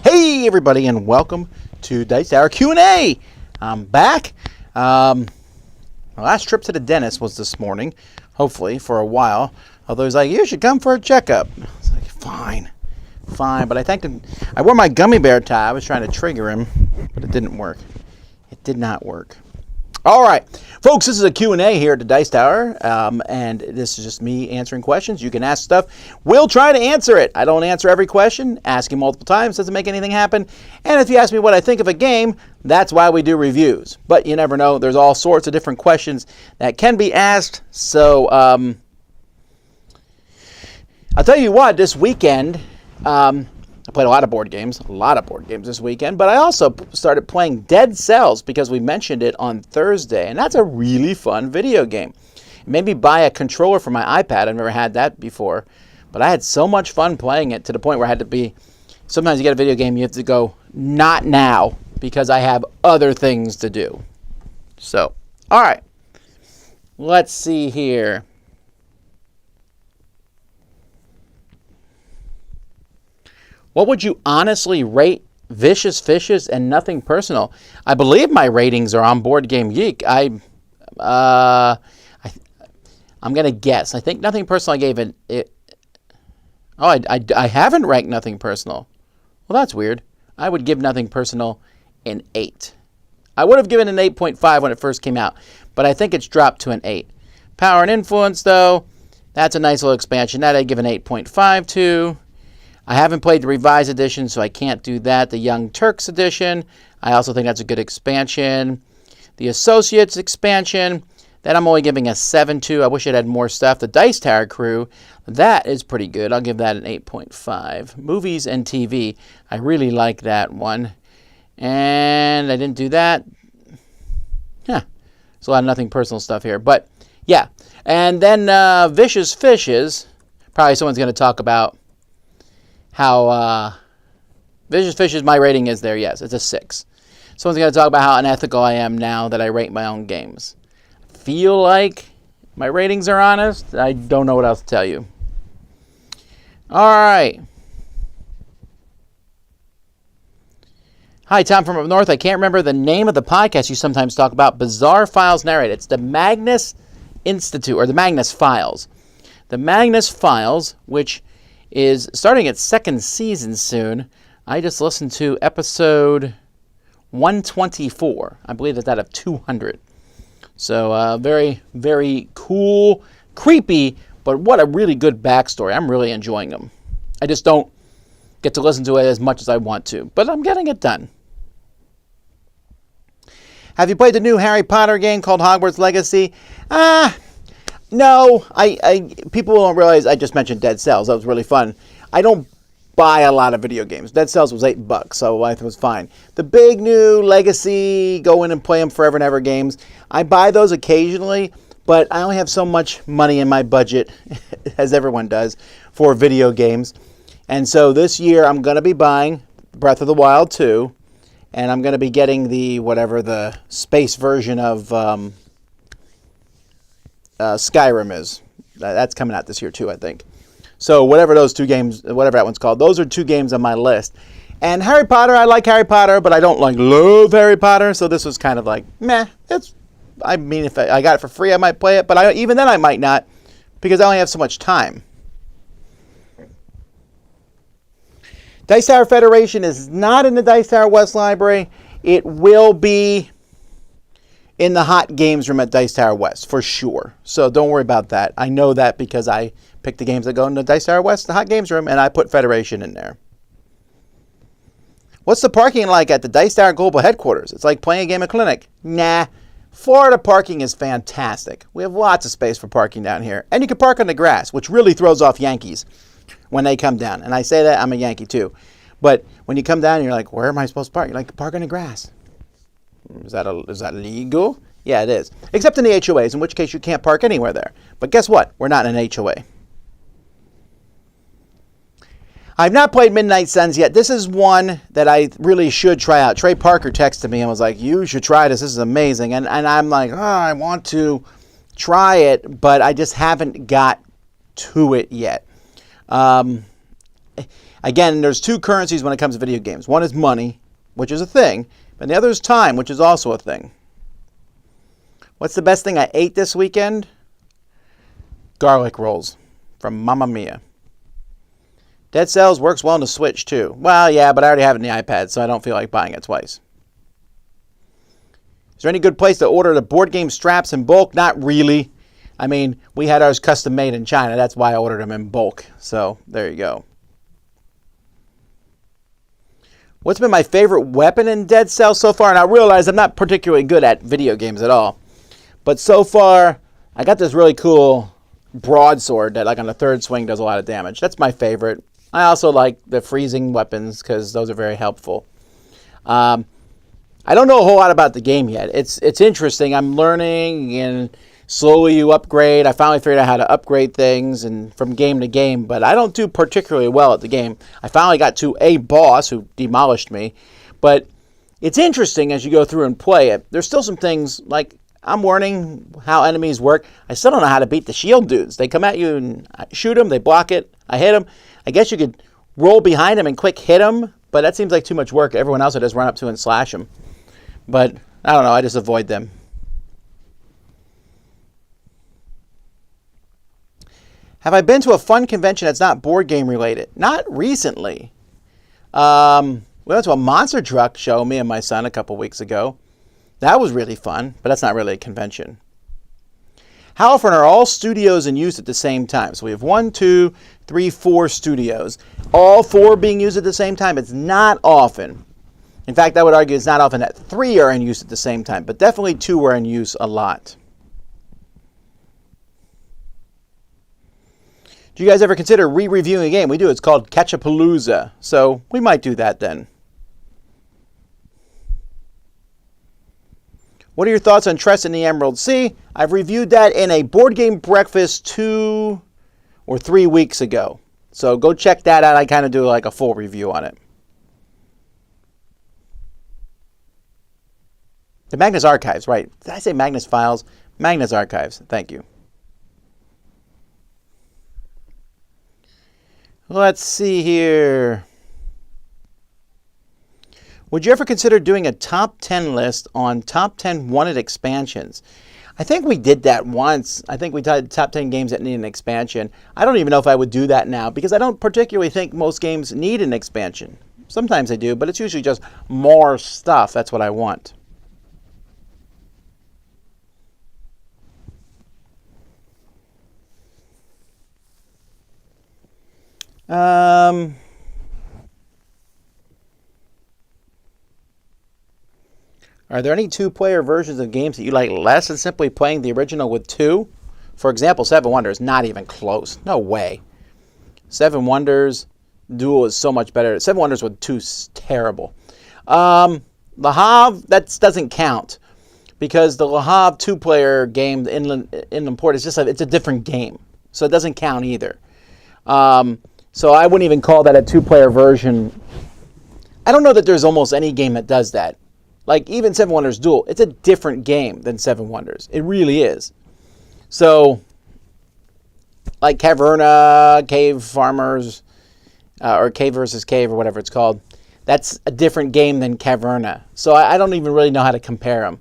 Hey everybody, and welcome to Dice Tower Q&A. I'm back. My last trip to the dentist was this morning, hopefully for a while. Although he's like, you should come for a checkup. I was like, fine. But I thanked him. I wore my gummy bear tie. I was trying to trigger him, but it didn't work. It did not work. All right, folks, this is a Q&A here at the Dice Tower, and this is just me answering questions. You can ask stuff. We'll try to answer it. I don't answer every question. Asking multiple times doesn't make anything happen. And if you ask me what I think of a game, that's why we do reviews. But you never know. There's all sorts of different questions that can be asked. So I'll tell you what, this weekend, I played a lot of board games this weekend, but I also started playing Dead Cells because we mentioned it on Thursday, and that's a really fun video game. Maybe buy a controller for my iPad. I've never had that before, but I had so much fun playing it to the point where I had to be, sometimes you get a video game, you have to go, not now, because I have other things to do. So, all right, let's see here. What would you honestly rate Vicious Fishes and Nothing Personal? I believe my ratings are on Board Game Geek. I'm going to guess. I think Nothing Personal I gave it. I haven't ranked Nothing Personal. Well, that's weird. I would give Nothing Personal an 8. I would have given an 8.5 when it first came out, but I think it's dropped to an 8. Power and Influence, though, that's a nice little expansion. That I'd give an 8.5 to. I haven't played the revised edition, so I can't do that. The Young Turks edition, I also think that's a good expansion. The Associates expansion, that I'm only giving a 7 to. I wish it had more stuff. The Dice Tower Crew, that is pretty good. I'll give that an 8.5. Movies and TV, I really like that one. And I didn't do that. There's a lot of Nothing Personal stuff here. But, yeah. And then Vicious Fishes, probably someone's going to talk about how Vicious Fishes, my rating is there, yes, it's a 6. Someone's going to talk about how unethical I am now that I rate my own games. I feel like my ratings are honest. I don't know what else to tell you. All right. Hi, Tom from up north. I can't remember the name of the podcast you sometimes talk about. Bizarre Files Narrated. It's the Magnus Institute, or the Magnus Files. The Magnus Files, which is starting its second season soon. I just listened to episode 124. I believe that's out of 200. So very, very cool, creepy, but what a really good backstory. I'm really enjoying them. I just don't get to listen to it as much as I want to, but I'm getting it done. Have you played the new Harry Potter game called Hogwarts Legacy? No, people don't realize I just mentioned Dead Cells. That was really fun. I don't buy a lot of video games. Dead Cells was $8, so I thought it was fine. The big new Legacy, go in and play them forever and ever games. I buy those occasionally, but I only have so much money in my budget, as everyone does, for video games. And so this year I'm going to be buying Breath of the Wild 2, and I'm going to be getting the space version of Skyrim is. That's coming out this year too, I think. So whatever those two games, whatever that one's called, those are 2 games on my list. And Harry Potter, I like Harry Potter, but I don't love Harry Potter. So this was kind of like, meh. If I got it for free, I might play it, but even then I might not, because I only have so much time. Dice Tower Federation is not in the Dice Tower West Library. It will be in the hot games room at Dice Tower West, for sure. So don't worry about that. I know that because I pick the games that go in the Dice Tower West, the hot games room, and I put Federation in there. What's the parking like at the Dice Tower Global Headquarters? It's like playing a game of Clinic. Nah. Florida parking is fantastic. We have lots of space for parking down here. And you can park on the grass, which really throws off Yankees when they come down. And I say that, I'm a Yankee too. But when you come down, you're like, where am I supposed to park? You're like, park on the grass. Is that legal? Yeah, it is. Except in the HOAs, in which case you can't park anywhere there. But guess what? We're not in an HOA. I've not played Midnight Suns yet. This is one that I really should try out. Trey Parker texted me and was like, you should try this. This is amazing. And I'm like, oh, I want to try it, but I just haven't got to it yet. Again, there's two currencies when it comes to video games. One is money, which is a thing, and the other is time, which is also a thing. What's the best thing I ate this weekend? Garlic rolls from Mamma Mia. Dead Cells works well on the Switch, too. Well, yeah, but I already have it in the iPad, so I don't feel like buying it twice. Is there any good place to order the board game straps in bulk? Not really. I mean, we had ours custom made in China. That's why I ordered them in bulk. So, there you go. What's been my favorite weapon in Dead Cells so far? And I realize I'm not particularly good at video games at all. But so far, I got this really cool broadsword that, like, on the third swing does a lot of damage. That's my favorite. I also like the freezing weapons because those are very helpful. I don't know a whole lot about the game yet. It's interesting. I'm learning, and slowly you upgrade. I finally figured out how to upgrade things and from game to game, but I don't do particularly well at the game. I finally got to a boss who demolished me, but it's interesting as you go through and play it. There's still some things, like I'm learning how enemies work. I still don't know how to beat the shield dudes. They come at you and I shoot them, they block it, I hit them. I guess you could roll behind them and quick hit them, but that seems like too much work. Everyone else would just run up to and slash them. But I don't know, I just avoid them. Have I been to a fun convention that's not board game related? Not recently. We went to a monster truck show, me and my son, a couple weeks ago. That was really fun, but that's not really a convention. How often are all studios in use at the same time? So we have 1, 2, 3, 4 studios. All 4 being used at the same time? It's not often. In fact, I would argue it's not often that 3 are in use at the same time, but definitely 2 are in use a lot. Do you guys ever consider re-reviewing a game? We do. It's called Catch-a-Palooza. So we might do that then. What are your thoughts on Trust in the Emerald Sea? I've reviewed that in a board game breakfast 2 or 3 weeks ago. So go check that out. I kind of do like a full review on it. The Magnus Archives, right. Did I say Magnus Files? Magnus Archives. Thank you. Let's see here. Would you ever consider doing a top 10 list on top 10 wanted expansions? I think we did that once. I think we did top 10 games that need an expansion. I don't even know if I would do that now because I don't particularly think most games need an expansion. Sometimes they do, but it's usually just more stuff. That's what I want. Are there any 2-player versions of games that you like less than simply playing the original with 2? For example, Seven Wonders, not even close. No way. Seven Wonders Duel is so much better. Seven Wonders with 2 is terrible. Le Havre, that doesn't count because the Le Havre 2-player game, the Inland Port, is just it's a different game. So it doesn't count either. So I wouldn't even call that a 2-player version. I don't know that there's almost any game that does that. Like even Seven Wonders Duel, it's a different game than Seven Wonders. It really is. So, like Caverna, Cave Farmers, or Cave versus Cave, or whatever it's called, that's a different game than Caverna. So I don't even really know how to compare them.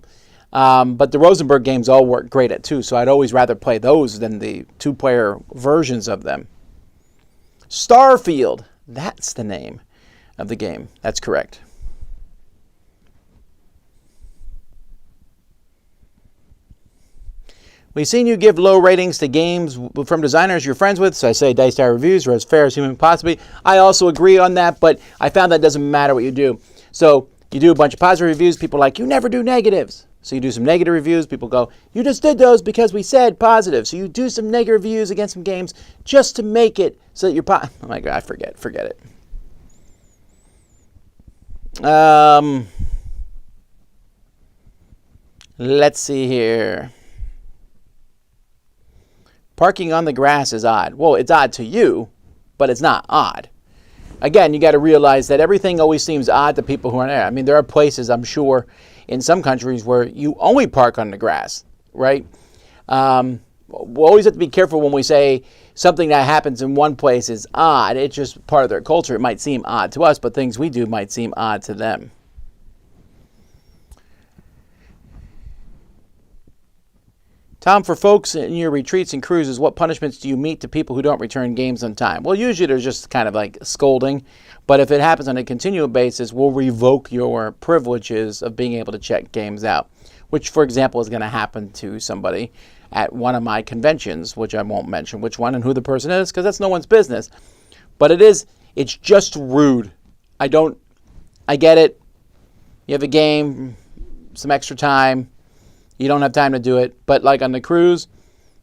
But the Rosenberg games all work great at 2, so I'd always rather play those than the 2-player versions of them. Starfield, that's the name of the game. That's correct. We've seen you give low ratings to games from designers you're friends with, so I say Dice Tower reviews are as fair as human possibly. I also agree on that, but I found that doesn't matter what you do. So you do a bunch of positive reviews, people are like, you never do negatives. So you do some negative reviews, people go, you just did those because we said positive. So you do some negative reviews against some games just to make it so that you're I'm like, I forget it. Let's see here. Parking on the grass is odd. Well, it's odd to you, but it's not odd. again, you got to realize that everything always seems odd to people who aren't there. I mean, there are places, I'm sure, in some countries where you only park on the grass, right? We always have to be careful when we say something that happens in one place is odd. It's just part of their culture. It might seem odd to us, but things we do might seem odd to them. Tom, for folks in your retreats and cruises, what punishments do you meet to people who don't return games on time? Well, usually there's just kind of like scolding, but if it happens on a continual basis, we'll revoke your privileges of being able to check games out, which, for example, is going to happen to somebody at one of my conventions, which I won't mention which one and who the person is, because that's no one's business. But it's just rude. I get it. You have a game, some extra time. You don't have time to do it. But like on the cruise,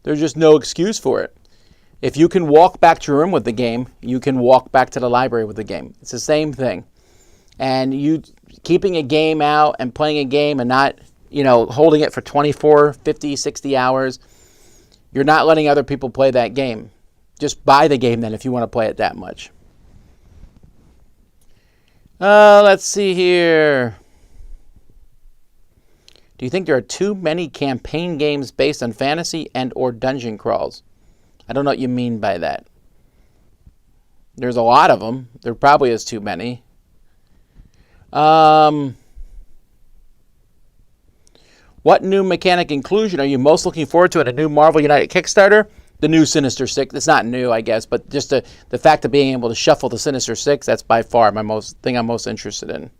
there's just no excuse for it. If you can walk back to your room with the game, you can walk back to the library with the game. It's the same thing. And you keeping a game out and playing a game and not, holding it for 24, 50, 60 hours, you're not letting other people play that game. Just buy the game then if you want to play it that much. Let's see here. Do you think there are too many campaign games based on fantasy and or dungeon crawls? I don't know what you mean by that. There's a lot of them. There probably is too many. What new mechanic inclusion are you most looking forward to in a new Marvel United Kickstarter? The new Sinister Six. It's not new, I guess, but just the fact of being able to shuffle the Sinister Six, that's by far my thing I'm most interested in.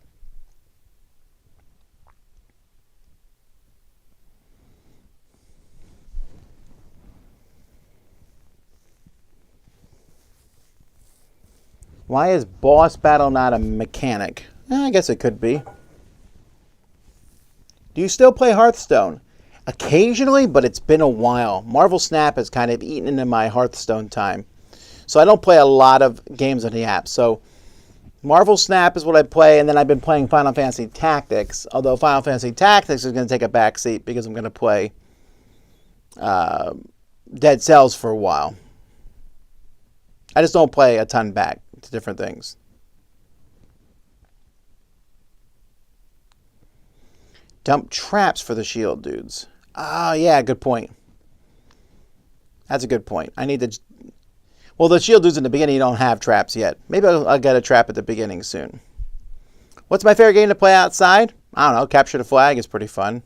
Why is boss battle not a mechanic? I guess it could be. Do you still play Hearthstone? Occasionally, but it's been a while. Marvel Snap has kind of eaten into my Hearthstone time. So I don't play a lot of games on the app. So Marvel Snap is what I play, and then I've been playing Final Fantasy Tactics. Although Final Fantasy Tactics is going to take a back seat because I'm going to play Dead Cells for a while. I just don't play a ton back to different things. Dump traps for the shield dudes. Oh, yeah, good point. That's a good point. I need to... Well, the shield dudes in the beginning don't have traps yet. Maybe I'll get a trap at the beginning soon. What's my favorite game to play outside? I don't know. Capture the Flag is pretty fun.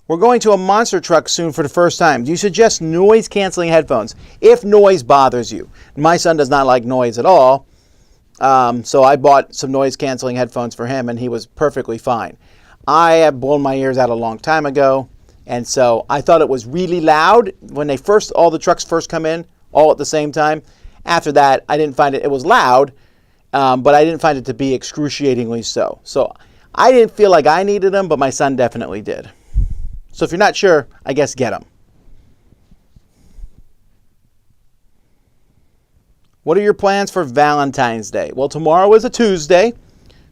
We're going to a monster truck soon for the first time. Do you suggest noise-canceling headphones if noise bothers you? My son does not like noise at all, so I bought some noise-canceling headphones for him, and he was perfectly fine. I have blown my ears out a long time ago, and so I thought it was really loud when all the trucks first come in, all at the same time. After that, I didn't find it was loud, but I didn't find it to be excruciatingly so. So I didn't feel like I needed them, but my son definitely did. So if you're not sure, I guess get them. What are your plans for Valentine's Day? Well, tomorrow is a Tuesday,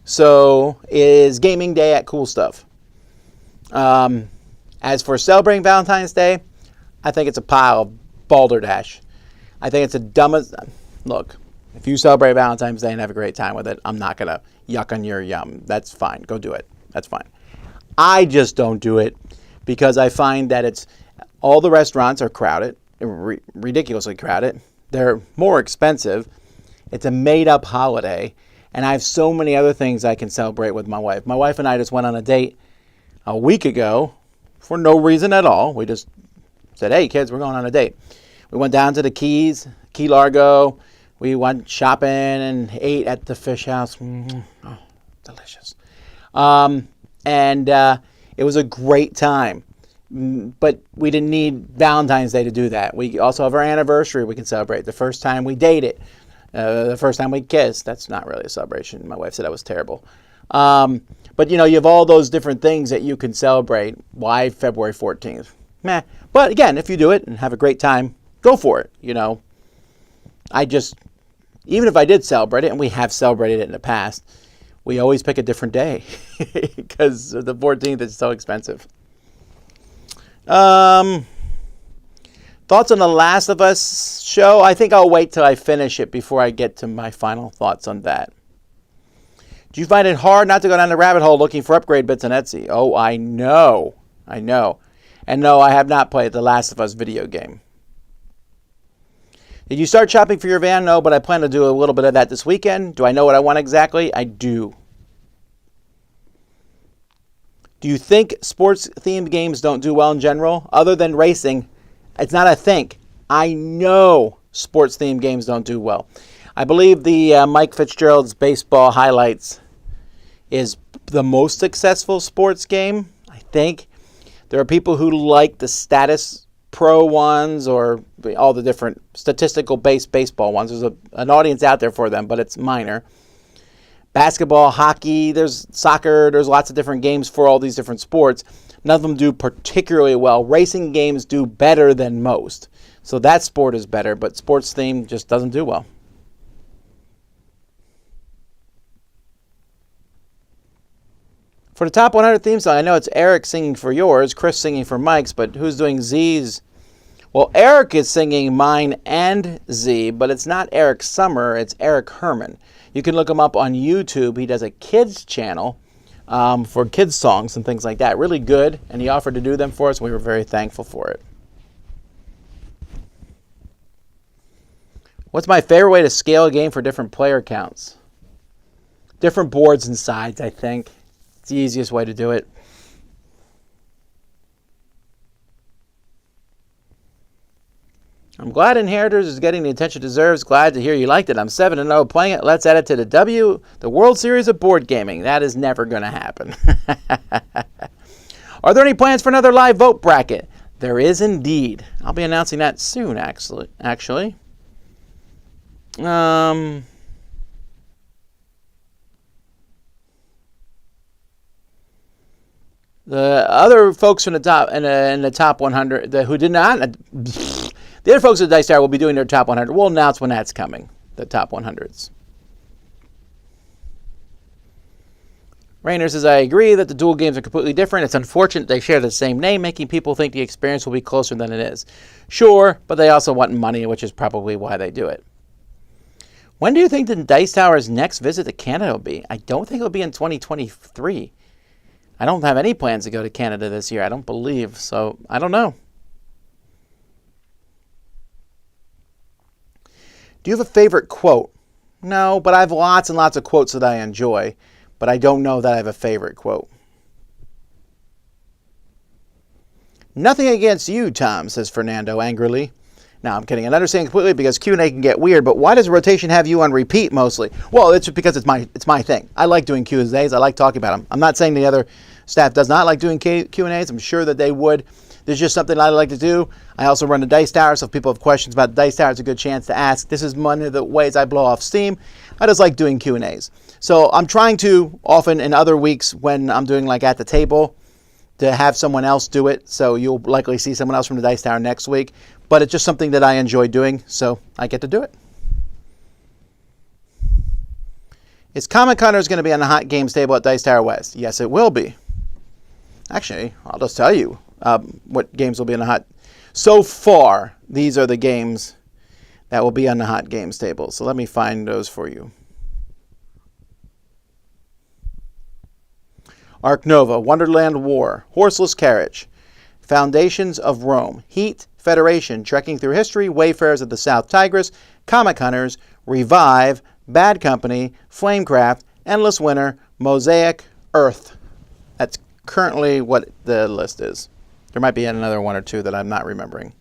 so it is gaming day at Cool Stuff. As for celebrating Valentine's Day, I think it's a pile of balderdash. I think it's the dumbest... Look, if you celebrate Valentine's Day and have a great time with it, I'm not going to yuck on your yum. That's fine. Go do it. That's fine. I just don't do it because I find that all the restaurants are crowded, ridiculously crowded. They're more expensive. It's a made-up holiday, and I have so many other things I can celebrate with my wife. My wife and I just went on a date a week ago for no reason at all. We just said, hey, kids, we're going on a date. We went down to the Keys, Key Largo. We went shopping and ate at the fish house. Oh, delicious. It was a great time. But we didn't need Valentine's Day to do that. We also have our anniversary we can celebrate. The first time we dated. The first time we kissed. That's not really a celebration. My wife said that was terrible. But, you have all those different things that you can celebrate. Why February 14th? Meh. But, again, if you do it and have a great time, go for it. Even if I did celebrate it, and we have celebrated it in the past, we always pick a different day because the 14th is so expensive. Thoughts on The Last of Us show? I think I'll wait till I finish it before I get to my final thoughts on that. Do you find it hard not to go down the rabbit hole looking for upgrade bits on Etsy? Oh, I know. And no, I have not played The Last of Us video game. Did you start shopping for your van? No, but I plan to do a little bit of that this weekend. Do I know what I want exactly? I do. Do you think sports-themed games don't do well in general? Other than racing, it's not a think. I know sports-themed games don't do well. I believe the Mike Fitzgerald's Baseball Highlights is the most successful sports game, I think. There are people who like the status pro ones or all the different statistical-based baseball ones. There's an audience out there for them, but it's minor. Basketball, hockey, there's soccer, there's lots of different games for all these different sports. None of them do particularly well. Racing games do better than most. So that sport is better, but sports theme just doesn't do well. For the top 100 theme song, I know it's Eric singing for yours, Chris singing for Mike's, but who's doing Z's? Well, Eric is singing mine and Z, but it's not Eric Summer, it's Eric Herman. You can look him up on YouTube. He does a kids channel for kids songs and things like that. Really good, and he offered to do them for us, and we were very thankful for it. What's my favorite way to scale a game for different player counts? Different boards and sides, I think. It's the easiest way to do it. I'm glad Inheritors is getting the attention it deserves. Glad to hear you liked it. I'm 7-0 playing it. Let's add it to the World Series of Board Gaming. That is never going to happen. Are there any plans for another live vote bracket? There is indeed. I'll be announcing that soon, actually. The other folks from the top in the top 100 who did not... The other folks at Dice Tower will be doing their top 100. We'll announce when that's coming, the top 100s. Rainer says, I agree that the dual games are completely different. It's unfortunate they share the same name, making people think the experience will be closer than it is. Sure, but they also want money, which is probably why they do it. When do you think the Dice Tower's next visit to Canada will be? I don't think it'll be in 2023. I don't have any plans to go to Canada this year, I don't believe, so I don't know. Do you have a favorite quote? No, but I have lots and lots of quotes that I enjoy, but I don't know that I have a favorite quote. Nothing against you, Tom, says Fernando angrily. No, I'm kidding. I understand completely because Q&A can get weird, but why does rotation have you on repeat mostly? Well, it's because it's my thing. I like doing Q&As. I like talking about them. I'm not saying the other staff does not like doing Q&As. I'm sure that they would. There's just something I like to do. I also run the Dice Tower, so if people have questions about the Dice Tower, it's a good chance to ask. This is one of the ways I blow off steam. I just like doing Q&As. So I'm trying to, often in other weeks when I'm doing like at the table, to have someone else do it. So you'll likely see someone else from the Dice Tower next week. But it's just something that I enjoy doing, so I get to do it. Is Comic Hunters going to be on the Hot Games table at Dice Tower West? Yes, it will be. Actually, I'll just tell you what games will be on the Hot. So far, these are the games that will be on the Hot Games table. So let me find those for you. Ark Nova, Wonderland War, Horseless Carriage, Foundations of Rome, Heat, Federation, Trekking Through History, Wayfarers of the South Tigris, Comic Hunters, Revive, Bad Company, Flamecraft, Endless Winter, Mosaic, Earth. That's currently what the list is. There might be another one or two that I'm not remembering.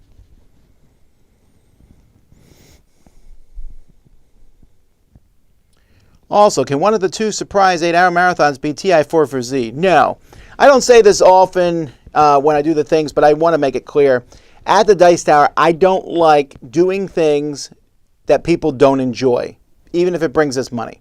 Also, can one of the two surprise 8-hour marathons be TI4 for Z? No. I don't say this often when I do the things, but I want to make it clear. At the Dice Tower, I don't like doing things that people don't enjoy, even if it brings us money.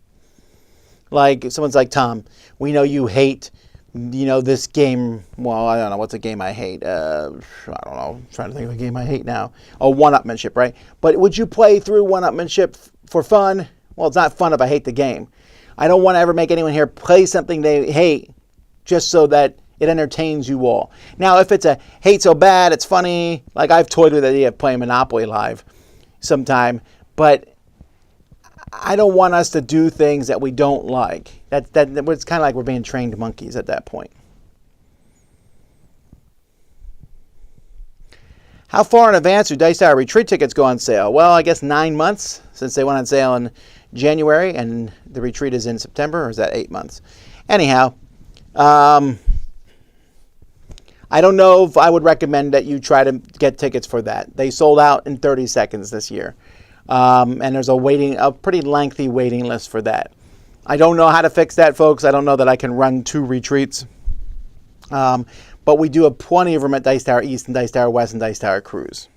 Like, someone's like, Tom, we know you hate, this game. Well, I don't know. What's a game I hate? I don't know. I'm trying to think of a game I hate now. Oh, one-upmanship, right? But would you play through one-upmanship for fun? Well, it's not fun if I hate the game. I don't want to ever make anyone here play something they hate just so that It entertains you all. Now, if it's a hate so bad, it's funny. Like I've toyed with the idea of playing Monopoly live sometime, but I don't want us to do things that we don't like. It's kind of like we're being trained monkeys at that point. How far in advance do Dice Tower retreat tickets go on sale? Well, I guess 9 months, since they went on sale in January and the retreat is in September, or is that 8 months? Anyhow, I don't know if I would recommend that you try to get tickets for that. They sold out in 30 seconds this year. And there's a pretty lengthy waiting list for that. I don't know how to fix that, folks. I don't know that I can run 2 retreats. But we do have plenty of them at Dice Tower East and Dice Tower West and Dice Tower Cruise.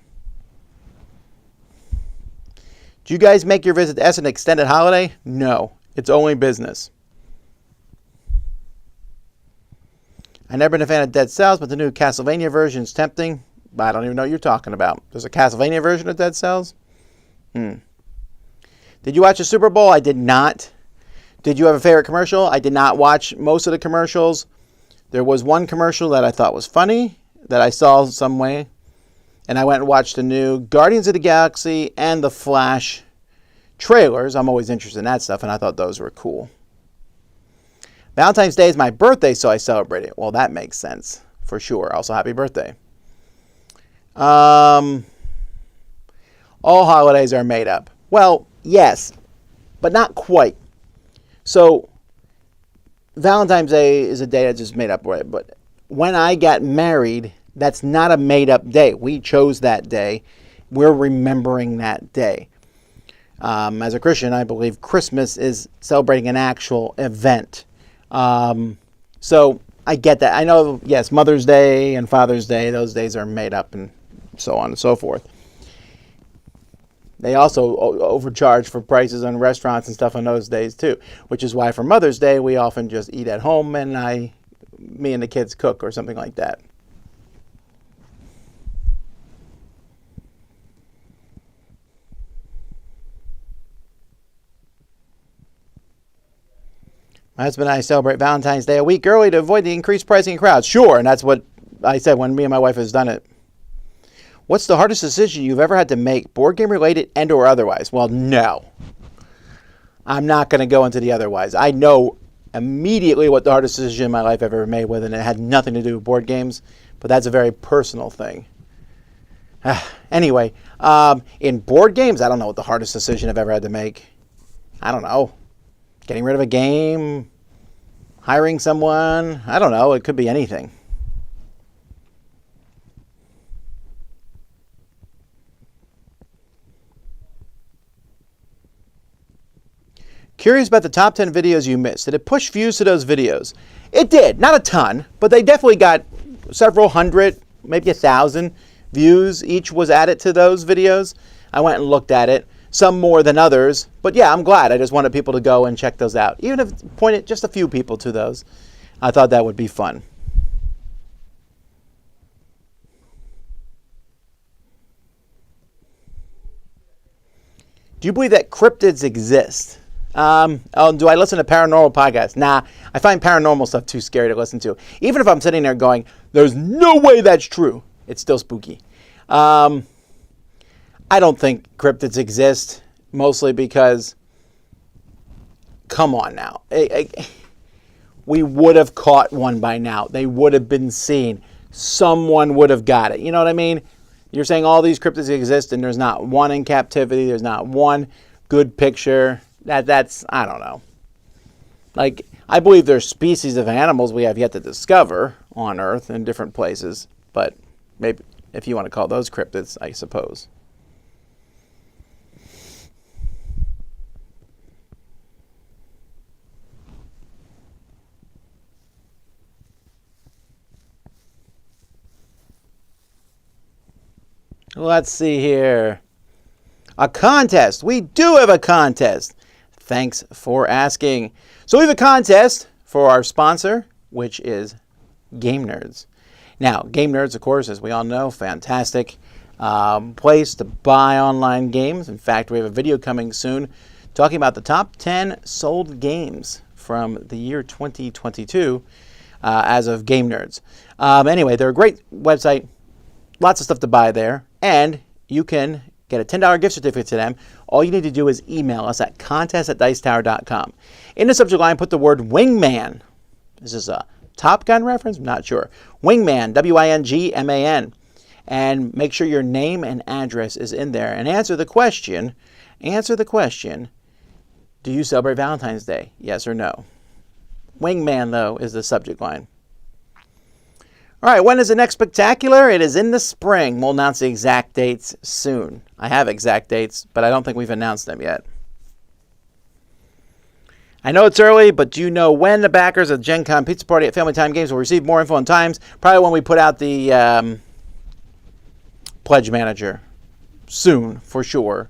Do you guys make your visit to S an extended holiday? No, it's only business. I've never been a fan of Dead Cells, but the new Castlevania version is tempting. But I don't even know what you're talking about. There's a Castlevania version of Dead Cells? Did you watch the Super Bowl? I did not. Did you have a favorite commercial? I did not watch most of the commercials. There was one commercial that I thought was funny, that I saw some way, and I went and watched the new Guardians of the Galaxy and the Flash trailers. I'm always interested in that stuff, and I thought those were cool. Valentine's Day is my birthday, so I celebrate it. Well, that makes sense, for sure. Also, happy birthday. All holidays are made up. Well, yes, but not quite. So, Valentine's Day is a day that's just made up, right? But when I got married, that's not a made-up day. We chose that day. We're remembering that day. As a Christian, I believe Christmas is celebrating an actual event. So I get that. I know, yes, Mother's Day and Father's Day, those days are made up and so on and so forth. They also overcharge for prices on restaurants and stuff on those days too, which is why for Mother's Day we often just eat at home and me and the kids cook or something like that. My husband and I celebrate Valentine's Day a week early to avoid the increased pricing in crowds. Sure, and that's what I said when me and my wife has done it. What's the hardest decision you've ever had to make, board game related and or otherwise? Well, no. I'm not going to go into the otherwise. I know immediately what the hardest decision in my life I've ever made with, and it had nothing to do with board games, but that's a very personal thing. Anyway, in board games, I don't know what the hardest decision I've ever had to make. I don't know. Getting rid of a game, hiring someone, I don't know. It could be anything. Curious about the top 10 videos you missed. Did it push views to those videos? It did. Not a ton, but they definitely got several hundred, maybe 1,000 views each was added to those videos. I went and looked at it. Some more than others. But yeah, I'm glad. I just wanted people to go and check those out. Even if pointed just a few people to those. I thought that would be fun. Do you believe that cryptids exist? Do I listen to paranormal podcasts? Nah, I find paranormal stuff too scary to listen to. Even if I'm sitting there going, there's no way that's true, it's still spooky. I don't think cryptids exist, mostly because, come on now. We would have caught one by now. They would have been seen. Someone would have got it. You know what I mean? You're saying all these cryptids exist and there's not one in captivity. There's not one good picture. That's, I don't know. Like, I believe there's species of animals we have yet to discover on Earth in different places. But maybe, if you want to call those cryptids, I suppose. Let's see here. A contest. We do have a contest. Thanks for asking. So we have a contest for our sponsor, which is Game Nerds. Now, Game Nerds, of course, as we all know, fantastic place to buy online games. In fact, we have a video coming soon talking about the top 10 sold games from the year 2022. as of Game Nerds. Anyway, they're a great website. Lots of stuff to buy there. And you can get a $10 gift certificate to them. All you need to do is email us at contest@dicetower.com. In the subject line, put the word Wingman. Is this a Top Gun reference? I'm not sure. Wingman, Wingman. And make sure your name and address is in there. And answer the question, do you celebrate Valentine's Day? Yes or no? Wingman, though, is the subject line. All right, when is the next spectacular? It is in the spring. We'll announce the exact dates soon. I have exact dates, but I don't think we've announced them yet. I know it's early, but do you know when the backers of Gen Con Pizza Party at Family Time Games will receive more info on times? Probably when we put out the Pledge Manager. Soon, for sure.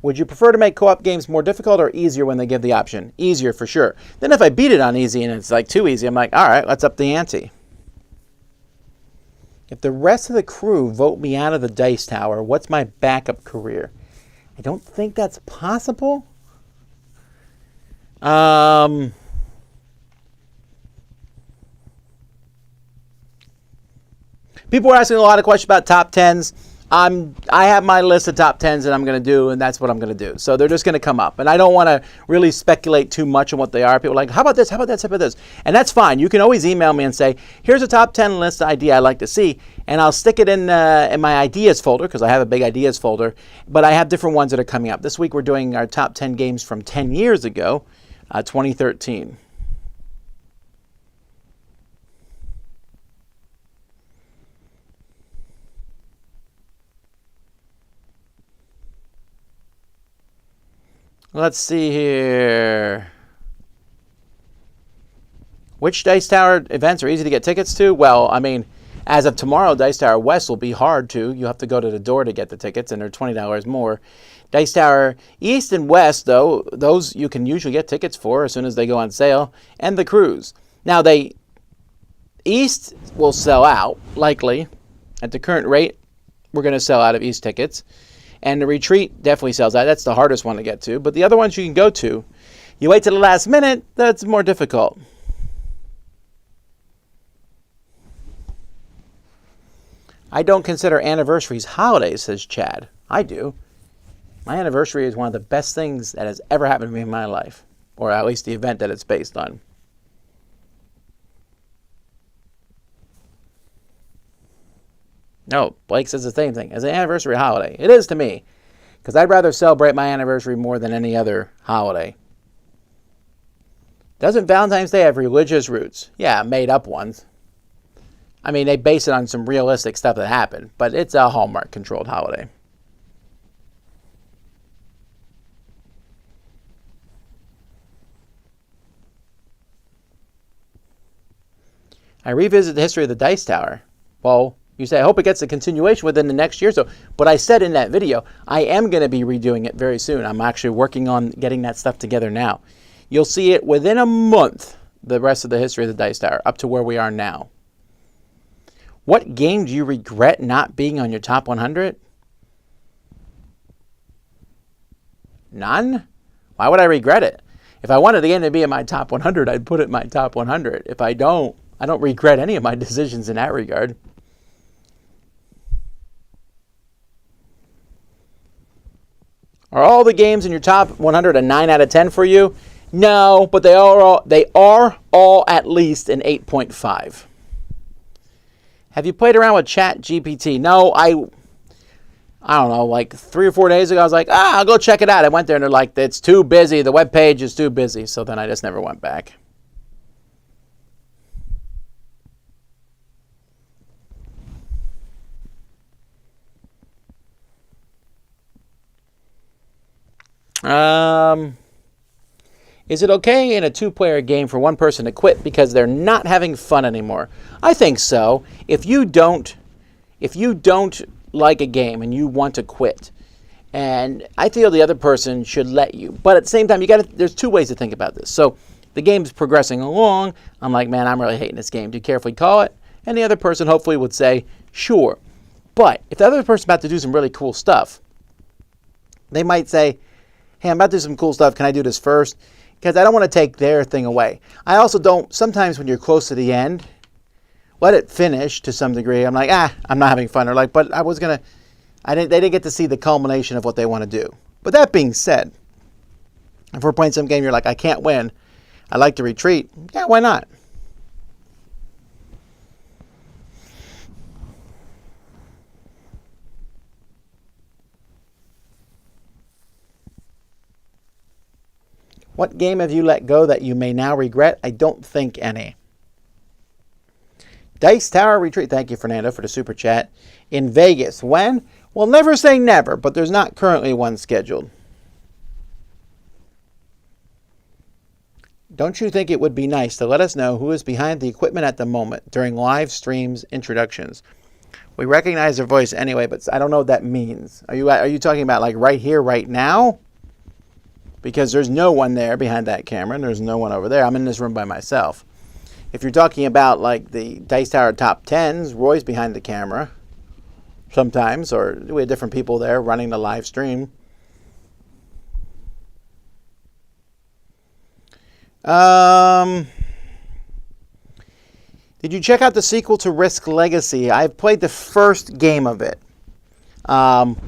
Would you prefer to make co-op games more difficult or easier when they give the option? Easier for sure. Then if I beat it on easy and it's like too easy, I'm like, all right, let's up the ante. If the rest of the crew vote me out of the Dice Tower, what's my backup career? I don't think that's possible. People are asking a lot of questions about top 10s. I have my list of top 10s that I'm going to do, and that's what I'm going to do. So they're just going to come up. And I don't want to really speculate too much on what they are. People are like, how about this? How about that? How about this? And that's fine. You can always email me and say, here's a top 10 list idea I'd like to see. And I'll stick it in my ideas folder, because I have a big ideas folder. But I have different ones that are coming up. This week we're doing our top 10 games from 10 years ago, 2013. Let's see here. Which Dice Tower events are easy to get tickets to? Well, I mean, as of tomorrow, Dice Tower West will be hard to. You have to go to the door to get the tickets, and they're $20 more. Dice Tower East and West, though, those you can usually get tickets for as soon as they go on sale. And the cruise. Now, East will sell out, likely. At the current rate, we're going to sell out of East tickets. And the retreat definitely sells out. That's the hardest one to get to. But the other ones you can go to. You wait till the last minute, that's more difficult. I don't consider anniversaries holidays, says Chad. I do. My anniversary is one of the best things that has ever happened to me in my life. Or at least the event that it's based on. No, Blake says the same thing. As an anniversary holiday. It is to me. Because I'd rather celebrate my anniversary more than any other holiday. Doesn't Valentine's Day have religious roots? Yeah, made up ones. I mean, they base it on some realistic stuff that happened. But it's a Hallmark-controlled holiday. I revisit the history of the Dice Tower. Well, you say, I hope it gets a continuation within the next year or so. But I said in that video, I am going to be redoing it very soon. I'm actually working on getting that stuff together now. You'll see it within a month, the rest of the history of the Dice Tower, up to where we are now. What game do you regret not being on your top 100? None? Why would I regret it? If I wanted the game to be in my top 100, I'd put it in my top 100. If I don't regret any of my decisions in that regard. Are all the games in your top 100 a 9 out of 10 for you? No, but they are all at least an 8.5. Have you played around with ChatGPT? No, I don't know, like 3 or 4 days ago, I was like, I'll go check it out. I went there and they're like, it's too busy. The web page is too busy. So then I just never went back. Is it okay in a 2-player game for one person to quit because they're not having fun anymore? I think so. If you don't like a game and you want to quit, and I feel the other person should let you. But at the same time, there's 2 ways to think about this. So the game's progressing along. I'm like, man, I'm really hating this game. Do you care if we call it? And the other person hopefully would say, sure. But if the other person's about to do some really cool stuff, they might say, hey, I'm about to do some cool stuff. Can I do this first? Because I don't want to take their thing away. I also don't, sometimes when you're close to the end, let it finish to some degree. I'm like, I'm not having fun. Or like, but I was going to, they didn't get to see the culmination of what they want to do. But that being said, if we're playing some game, you're like, I can't win. I like to retreat. Yeah, why not? What game have you let go that you may now regret? I don't think any. Dice Tower Retreat. Thank you, Fernando, for the super chat. In Vegas. When? Well, never say never, but there's not currently one scheduled. Don't you think it would be nice to let us know who is behind the equipment at the moment during live streams introductions? We recognize their voice anyway, but I don't know what that means. Are you talking about like right here, right now? Because there's no one there behind that camera, and there's no one over there. I'm in this room by myself. If you're talking about like the Dice Tower Top 10s, Roy's behind the camera sometimes, or we have different people there running the live stream. Did you check out the sequel to Risk Legacy? I've played the first game of it.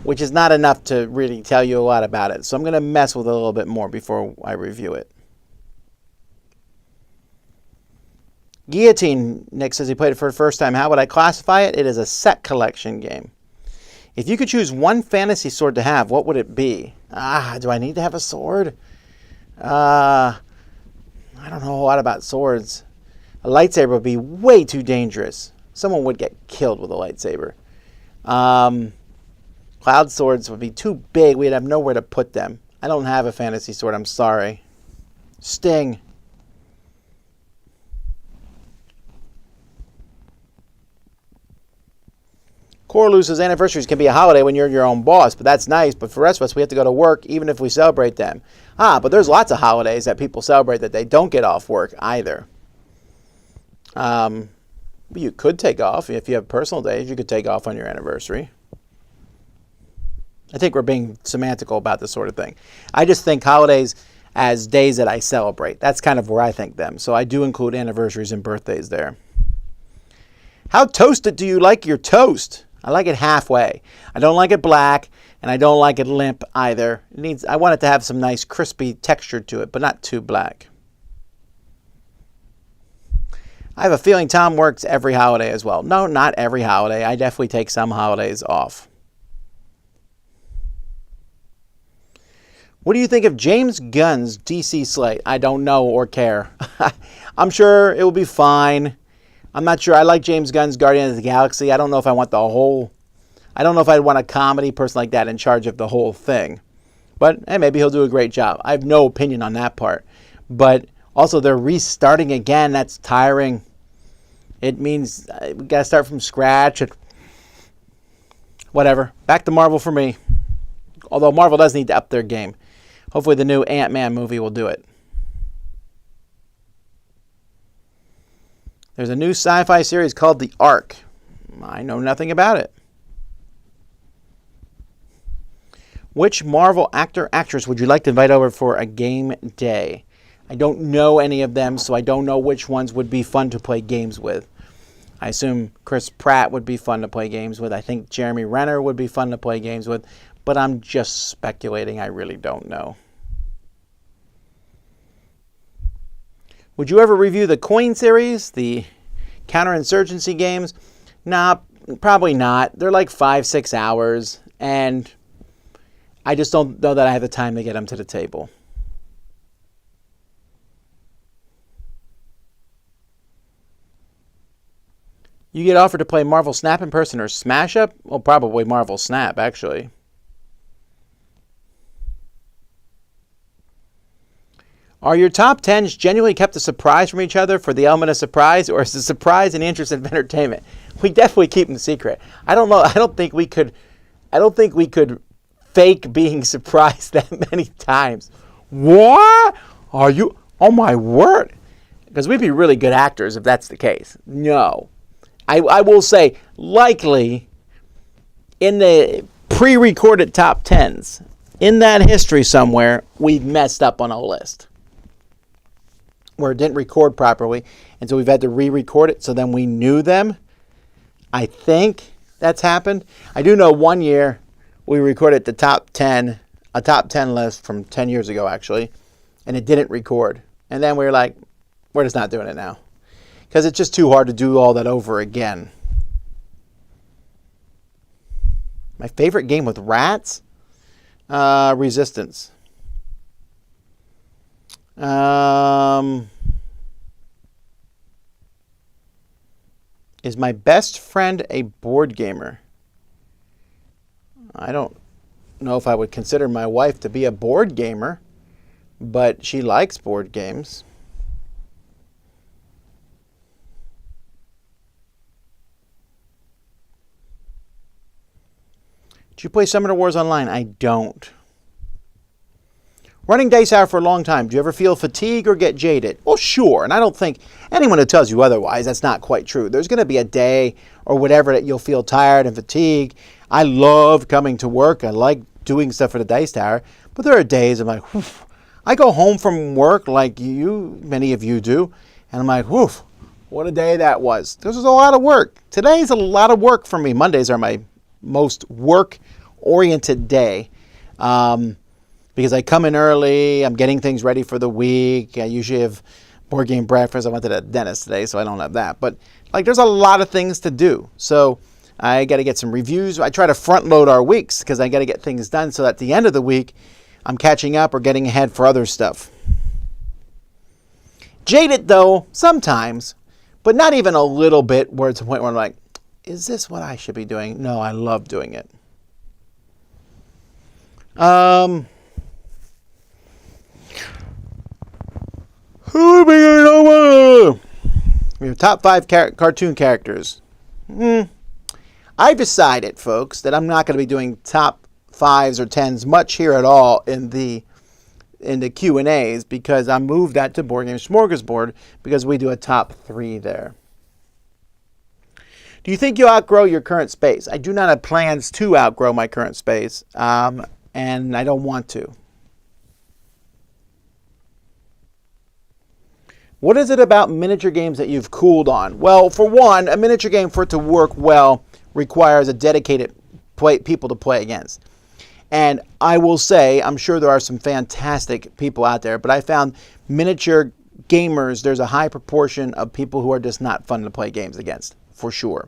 Which is not enough to really tell you a lot about it. So I'm going to mess with it a little bit more before I review it. Guillotine, Nick says he played it for the first time. How would I classify it? It is a set collection game. If you could choose one fantasy sword to have, what would it be? Do I need to have a sword? I don't know a lot about swords. A lightsaber would be way too dangerous. Someone would get killed with a lightsaber. Cloud swords would be too big. We'd have nowhere to put them. I don't have a fantasy sword. I'm sorry. Sting. Corluce's anniversaries can be a holiday when you're your own boss, but that's nice. But for the rest of us, we have to go to work even if we celebrate them. But there's lots of holidays that people celebrate that they don't get off work either. You could take off. If you have personal days, you could take off on your anniversary. I think we're being semantical about this sort of thing. I just think holidays as days that I celebrate. That's kind of where I think them. So I do include anniversaries and birthdays there. How toasted do you like your toast? I like it halfway. I don't like it black, and I don't like it limp either. I want it to have some nice crispy texture to it, but not too black. I have a feeling Tom works every holiday as well. No, not every holiday. I definitely take some holidays off. What do you think of James Gunn's DC slate? I don't know or care. I'm sure it will be fine. I'm not sure. I like James Gunn's Guardians of the Galaxy. I don't know if I want I don't know if I'd want a comedy person like that in charge of the whole thing. But hey, maybe he'll do a great job. I have no opinion on that part. But also, they're restarting again. That's tiring. It means we got to start from scratch. Whatever. Back to Marvel for me. Although Marvel does need to up their game. Hopefully the new Ant-Man movie will do it. There's a new sci-fi series called The Ark. I know nothing about it. Which Marvel actor, actress would you like to invite over for a game day? I don't know any of them, so I don't know which ones would be fun to play games with. I assume Chris Pratt would be fun to play games with. I think Jeremy Renner would be fun to play games with. But I'm just speculating. I really don't know. Would you ever review the Coin series, the counterinsurgency games? Nah, probably not. They're like 5-6 hours, and I just don't know that I have the time to get them to the table. You get offered to play Marvel Snap in person or Smash Up? Well, probably Marvel Snap, actually. Are your top 10s genuinely kept a surprise from each other for the element of surprise, or is the surprise in the interest of entertainment? We definitely keep them secret. I don't know. I don't think we could fake being surprised that many times. What? Are you? Oh my word. Because we'd be really good actors if that's the case. No. I will say, likely, in the pre-recorded top 10s, in that history somewhere, we've messed up on a list where it didn't record properly, and so we've had to re-record it so then we knew them. I think that's happened. I do know one year we recorded the top 10, a top 10 list from 10 years ago actually, and it didn't record. And then we were like, we're just not doing it now because it's just too hard to do all that over again. My favorite game with rats? Resistance. Is my best friend a board gamer? I don't know if I would consider my wife to be a board gamer, but she likes board games. Do you play Summoner Wars Online? I don't. Running Dice Hour for a long time. Do you ever feel fatigue or get jaded? Well, sure. And I don't think anyone who tells you otherwise, that's not quite true. There's going to be a day or whatever that you'll feel tired and fatigued. I love coming to work. I like doing stuff for the Dice Tower. But there are days I'm like, whew. I go home from work like many of you do. And I'm like, whew, what a day that was. This was a lot of work. Today's a lot of work for me. Mondays are my most work-oriented day. Because I come in early, I'm getting things ready for the week. I usually have board game breakfast. I went to the dentist today, so I don't have that. But like, there's a lot of things to do. So I got to get some reviews. I try to front load our weeks because I got to get things done so that at the end of the week, I'm catching up or getting ahead for other stuff. Jaded though, sometimes, but not even a little bit where it's a point where I'm like, is this what I should be doing? No, I love doing it. We have top 5 cartoon characters. I've decided, folks, that I'm not going to be doing top 5s or 10s much here at all in the Q&As because I moved that to Board Game Smorgasbord because we do a top 3 there. Do you think you'll outgrow your current space? I do not have plans to outgrow my current space, and I don't want to. What is it about miniature games that you've cooled on? Well, for one, a miniature game, for it to work well, requires a dedicated people to play against. And I will say, I'm sure there are some fantastic people out there, but I found miniature gamers, there's a high proportion of people who are just not fun to play games against, for sure.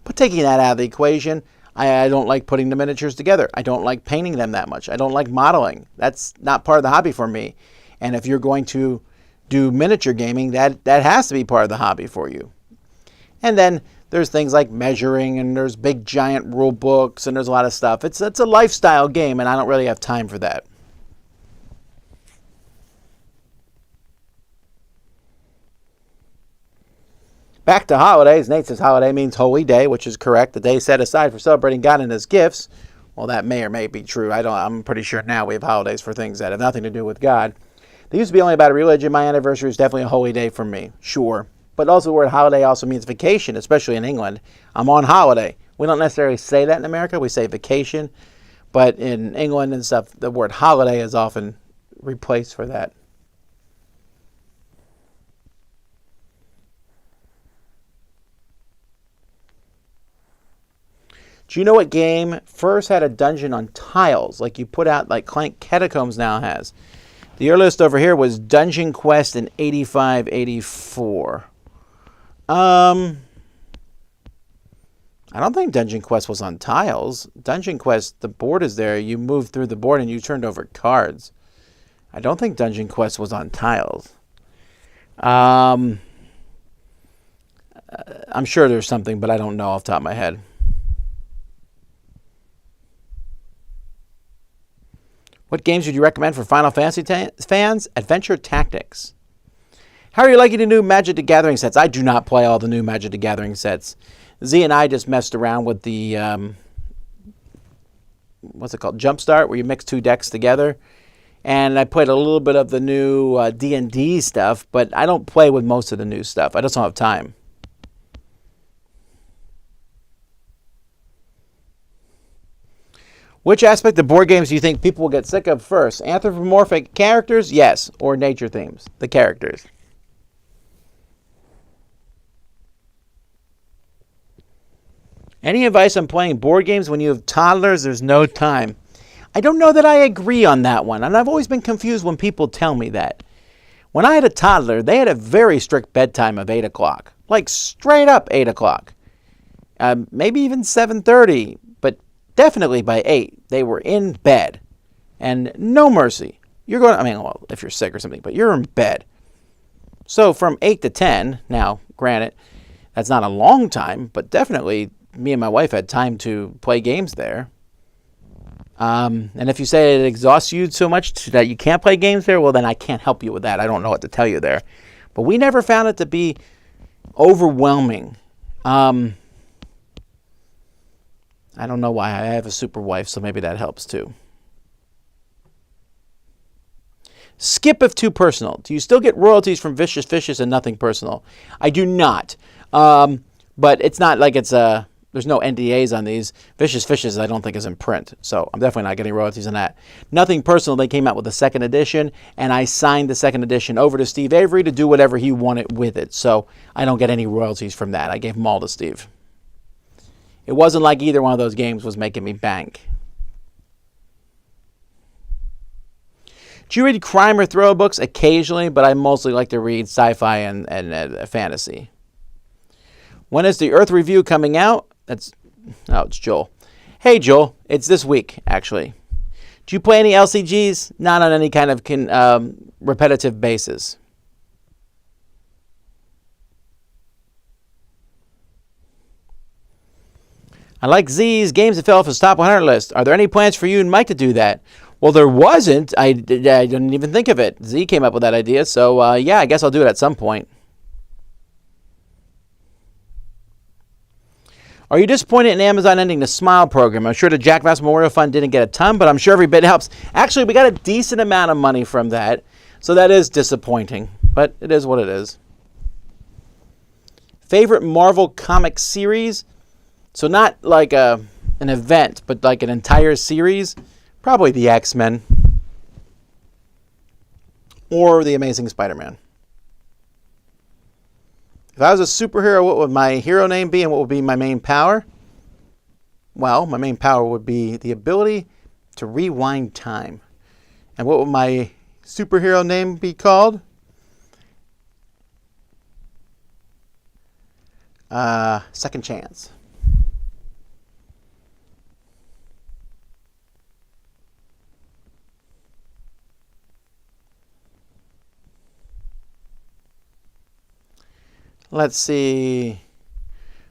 But taking that out of the equation, I don't like putting the miniatures together. I don't like painting them that much. I don't like modeling. That's not part of the hobby for me. And if you're going to do miniature gaming, that has to be part of the hobby for you. And then there's things like measuring, and there's big giant rule books, and there's a lot of stuff. It's a lifestyle game, and I don't really have time for that. Back to holidays. Nate says holiday means holy day, which is correct. The day set aside for celebrating God and his gifts. Well, that may or may be true. I'm pretty sure now we have holidays for things that have nothing to do with God. They used to be only about a religion. My anniversary is definitely a holy day for me. Sure. But also the word holiday also means vacation, especially in England. I'm on holiday. We don't necessarily say that in America. We say vacation. But in England and stuff, the word holiday is often replaced for that. Do you know what game first had a dungeon on tiles, like you put out, like Clank Catacombs now has? The earliest over here was Dungeon Quest in 85-84. I don't think Dungeon Quest was on tiles. Dungeon Quest, the board is there. You move through the board and you turned over cards. I don't think Dungeon Quest was on tiles. I'm sure there's something, but I don't know off the top of my head. What games would you recommend for Final Fantasy fans? Adventure Tactics. How are you liking the new Magic the Gathering sets? I do not play all the new Magic the Gathering sets. Z and I just messed around with the, what's it called? Jumpstart, where you mix 2 decks together. And I played a little bit of the new D&D stuff, but I don't play with most of the new stuff. I just don't have time. Which aspect of board games do you think people will get sick of first? Anthropomorphic characters? Yes. Or nature themes? The characters. Any advice on playing board games when you have toddlers? There's no time. I don't know that I agree on that one, and I've always been confused when people tell me that. When I had a toddler, they had a very strict bedtime of 8 o'clock. Like straight up 8 o'clock. Maybe even 7:30, but definitely by 8, they were in bed. And no mercy. You're going, I mean, well, if you're sick or something, but you're in bed. So from 8 to 10, now, granted, that's not a long time, but definitely me and my wife had time to play games there. And if you say it exhausts you so much that you can't play games there, well, then I can't help you with that. I don't know what to tell you there. But we never found it to be overwhelming. I don't know why. I have a super wife, so maybe that helps too. Skip if too personal. Do you still get royalties from Vicious Fishes and Nothing Personal? I do not. But it's not like it's a... There's no NDAs on these. Vicious Fishes, I don't think, is in print. So I'm definitely not getting royalties on that. Nothing Personal, they came out with the second edition, and I signed the second edition over to Steve Avery to do whatever he wanted with it. So I don't get any royalties from that. I gave them all to Steve. It wasn't like either one of those games was making me bank. Do you read crime or thriller books? Occasionally, but I mostly like to read sci-fi and fantasy. When is the Earth Review coming out? It's Joel. Hey, Joel. It's this week, actually. Do you play any LCGs? Not on any kind of repetitive basis. I like Z's Games that fell off his top 100 list. Are there any plans for you and Mike to do that? Well, there wasn't. I didn't even think of it. Z came up with that idea. So, yeah, I guess I'll do it at some point. Are you disappointed in Amazon ending the Smile program? I'm sure the Jack Vass Memorial Fund didn't get a ton, but I'm sure every bit helps. Actually, we got a decent amount of money from that, so that is disappointing, but it is what it is. Favorite Marvel comic series? So not like an event, but like an entire series? Probably the X-Men or the Amazing Spider-Man. If I was a superhero, what would my hero name be and what would be my main power? Well, my main power would be the ability to rewind time. And what would my superhero name be called? Second Chance. Let's see.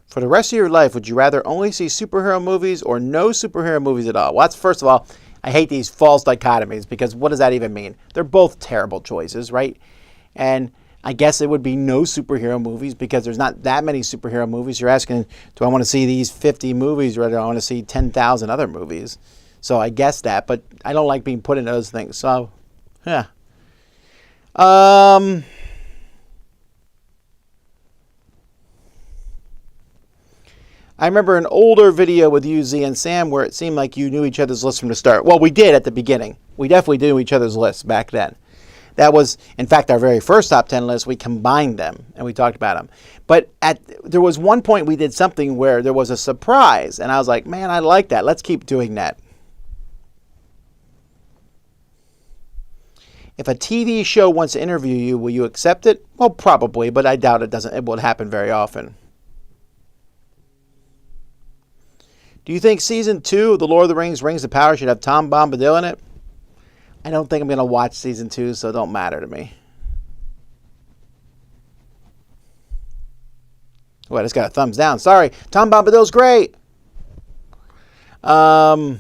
For the rest of your life, would you rather only see superhero movies or no superhero movies at all? Well, that's, first of all, I hate these false dichotomies because what does that even mean? They're both terrible choices, right? And I guess it would be no superhero movies because there's not that many superhero movies. You're asking, do I want to see these 50 movies or do I want to see 10,000 other movies? So I guess that, but I don't like being put into those things. So, yeah. I remember an older video with you, Z, and Sam where it seemed like you knew each other's lists from the start. Well, we did at the beginning. We definitely knew each other's lists back then. That was, in fact, our very first top 10 list. We combined them, and we talked about them. But there was one point we did something where there was a surprise, and I was like, man, I like that. Let's keep doing that. If a TV show wants to interview you, will you accept it? Well, probably, but I doubt it won't happen very often. Do you think Season 2 of The Lord of the Rings, Rings of Power should have Tom Bombadil in it? I don't think I'm going to watch Season 2, so it don't matter to me. Well, it's got a thumbs down. Sorry. Tom Bombadil's great. Do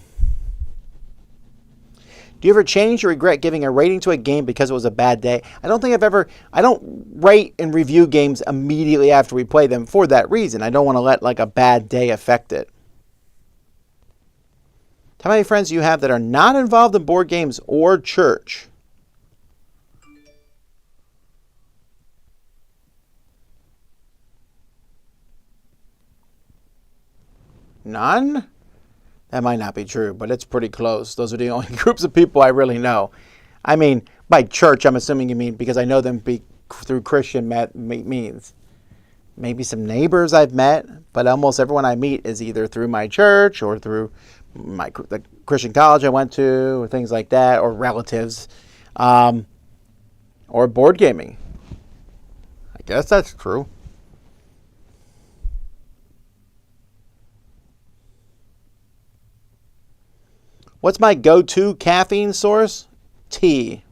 you ever change or regret giving a rating to a game because it was a bad day? I don't rate and review games immediately after we play them for that reason. I don't want to let like a bad day affect it. How many friends do you have that are not involved in board games or church? None? That might not be true, but it's pretty close. Those are the only groups of people I really know. I mean, by church, I'm assuming you mean because I know them through Christian means. Maybe some neighbors I've met, but almost everyone I meet is either through my church or through the Christian college I went to, or things like that, or relatives, or board gaming. I guess that's true. What's my go-to caffeine source? Tea.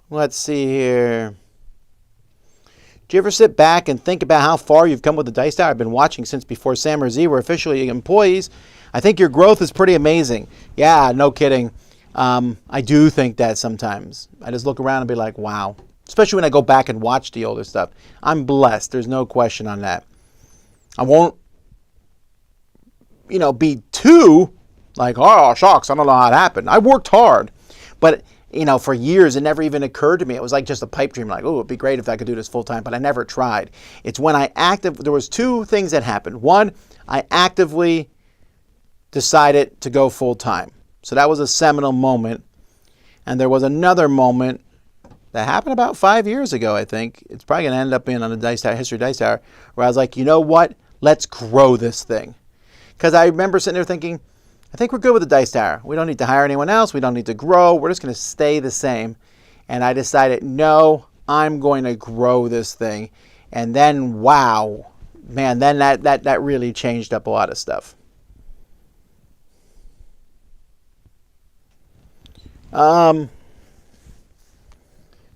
Let's see here. Do you ever sit back and think about how far you've come with the Dice Tower? I've been watching since before Sam or Z were officially employees. I think your growth is pretty amazing. Yeah, no kidding. I do think that sometimes. I just look around and be like, wow. Especially when I go back and watch the older stuff. I'm blessed. There's no question on that. I won't be too like, oh, shucks, I don't know how it happened. I worked hard. But, for years, it never even occurred to me. It was like just a pipe dream, like, oh, it'd be great if I could do this full time, but I never tried. It's when there was two things that happened. One, I actively decided to go full time. So that was a seminal moment. And there was another moment that happened about 5 years ago, I think. It's probably going to end up being on the Dice Tower, History Dice Tower, where I was like, you know what? Let's grow this thing. Because I remember sitting there thinking, I think we're good with the Dice Tower. We don't need to hire anyone else. We don't need to grow. We're just going to stay the same. And I decided, no, I'm going to grow this thing. And then, wow, man, then that really changed up a lot of stuff.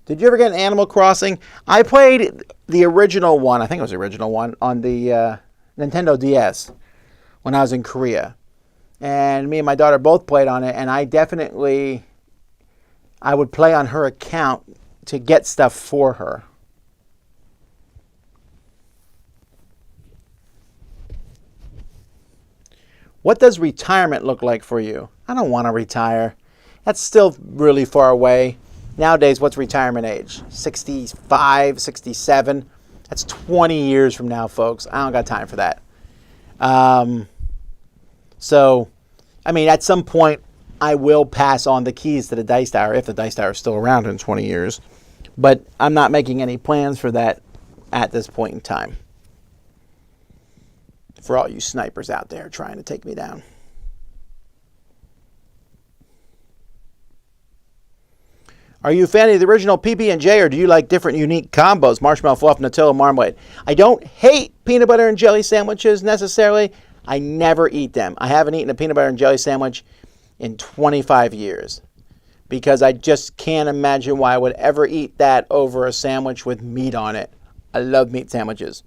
Did you ever get an Animal Crossing? I played the original one. I think it was the original one on the Nintendo DS. When I was in Korea. And me and my daughter both played on it, and I would play on her account to get stuff for her. What does retirement look like for you? I don't want to retire. That's still really far away. Nowadays, what's retirement age? 65, 67? That's 20 years from now, folks. I don't got time for that. So, I mean, at some point, I will pass on the keys to the Dice Tower if the Dice Tower is still around in 20 years. But I'm not making any plans for that at this point in time. For all you snipers out there trying to take me down. Are you a fan of the original PB&J, or do you like different unique combos? Marshmallow, fluff, Nutella, marmalade. I don't hate peanut butter and jelly sandwiches necessarily. I never eat them. I haven't eaten a peanut butter and jelly sandwich in 25 years because I just can't imagine why I would ever eat that over a sandwich with meat on it. I love meat sandwiches.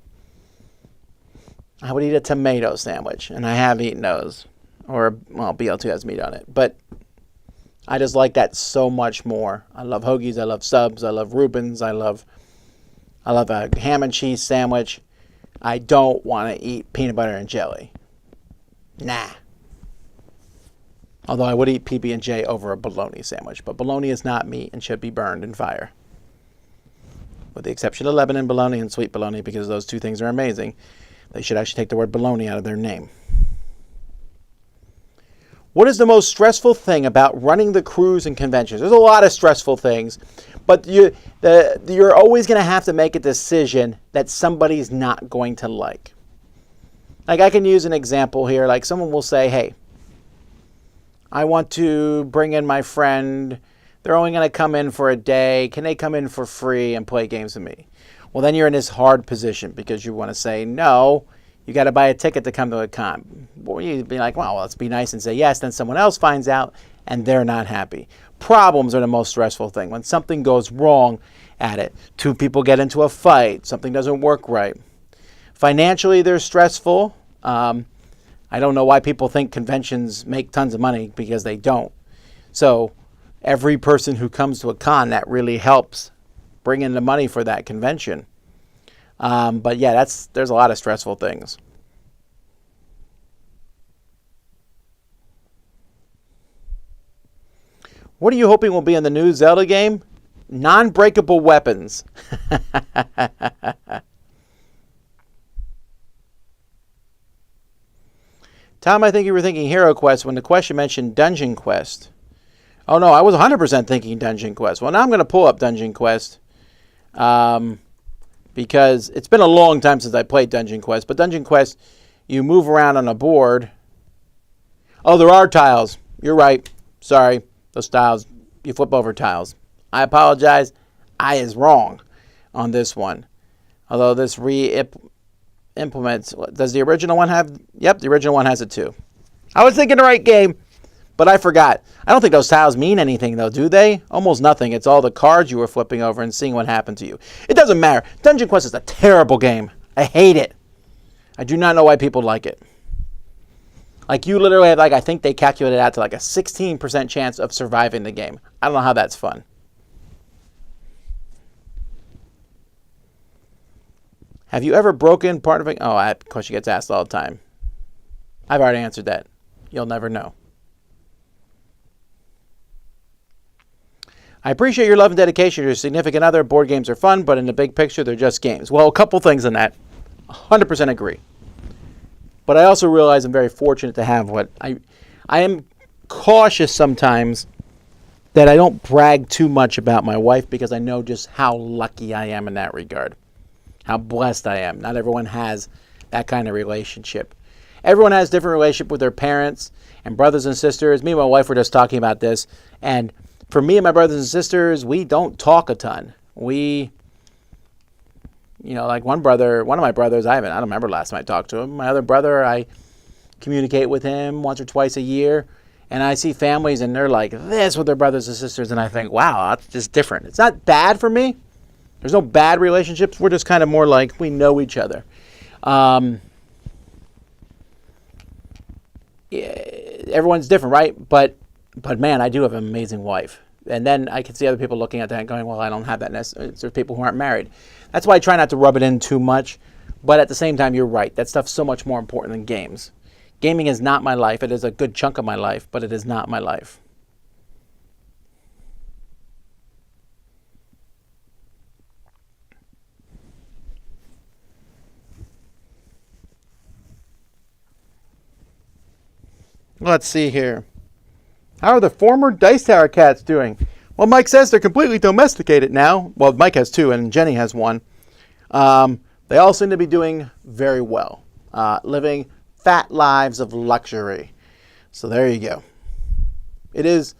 I would eat a tomato sandwich, and I have eaten those. BL2 has meat on it. But I just like that so much more. I love hoagies. I love subs. I love Reubens. I love a ham and cheese sandwich. I don't want to eat peanut butter and jelly. Nah. Although I would eat PB&J over a bologna sandwich. But bologna is not meat and should be burned in fire. With the exception of Lebanon bologna and sweet bologna, because those two things are amazing. They should actually take the word bologna out of their name. What is the most stressful thing about running the cruise and conventions? There's a lot of stressful things. But you're always going to have to make a decision that somebody's not going to like. Like I can use an example here. Like someone will say, hey, I want to bring in my friend. They're only going to come in for a day. Can they come in for free and play games with me? Well, then you're in this hard position because you want to say, no, you got to buy a ticket to come to a con. Or you'd be like, well, let's be nice and say yes. Then someone else finds out and they're not happy. Problems are the most stressful thing. When something goes wrong at it, two people get into a fight, something doesn't work right. Financially, they're stressful. I don't know why people think conventions make tons of money because they don't. So every person who comes to a con, that really helps bring in the money for that convention. But yeah, there's a lot of stressful things. What are you hoping will be in the new Zelda game? Non-breakable weapons. Tom, I think you were thinking Hero Quest when the question mentioned Dungeon Quest. Oh, no, I was 100% thinking Dungeon Quest. Well, now I'm going to pull up Dungeon Quest because it's been a long time since I played Dungeon Quest. But Dungeon Quest, you move around on a board. Oh, there are tiles. You're right. Sorry. Those tiles, you flip over tiles. I apologize. I is wrong on this one. Although this implements, does the original one have? Yep, the original one has it too. I was thinking the right game, but I forgot. I don't think those tiles mean anything though, do they? Almost nothing. It's all the cards you were flipping over and seeing what happened to you. It doesn't matter. Dungeon Quest is a terrible game. I hate it. I do not know why people like it. Like you literally have, I think they calculated out to like a 16% chance of surviving the game. I don't know how that's fun. Have you ever broken part of it? Oh, that question gets asked all the time. I've already answered that. You'll never know. I appreciate your love and dedication to your significant other. Board games are fun, but in the big picture, they're just games. Well, a couple things in that. 100% agree. But I also realize I'm very fortunate to have what I am cautious sometimes that I don't brag too much about my wife because I know just how lucky I am in that regard. How blessed I am. Not everyone has that kind of relationship. Everyone has a different relationship with their parents and brothers and sisters. Me and my wife were just talking about this. And for me and my brothers and sisters, we don't talk a ton. We, like one of my brothers, I don't remember last time I talked to him. My other brother, I communicate with him once or twice a year. And I see families and they're like this with their brothers and sisters. And I think, wow, that's just different. It's not bad for me. There's no bad relationships. We're just kind of more like we know each other. Everyone's different, right? But man, I do have an amazing wife. And then I can see other people looking at that and going, well, I don't have that necessarily. There's people who aren't married. That's why I try not to rub it in too much. But at the same time, you're right. That stuff's so much more important than games. Gaming is not my life. It is a good chunk of my life, but it is not my life. Let's see here. How are the former Dice Tower cats doing? Well, Mike says they're completely domesticated now. Well, Mike has two, and Jenny has one. They all seem to be doing very well, living fat lives of luxury. So there you go. It is.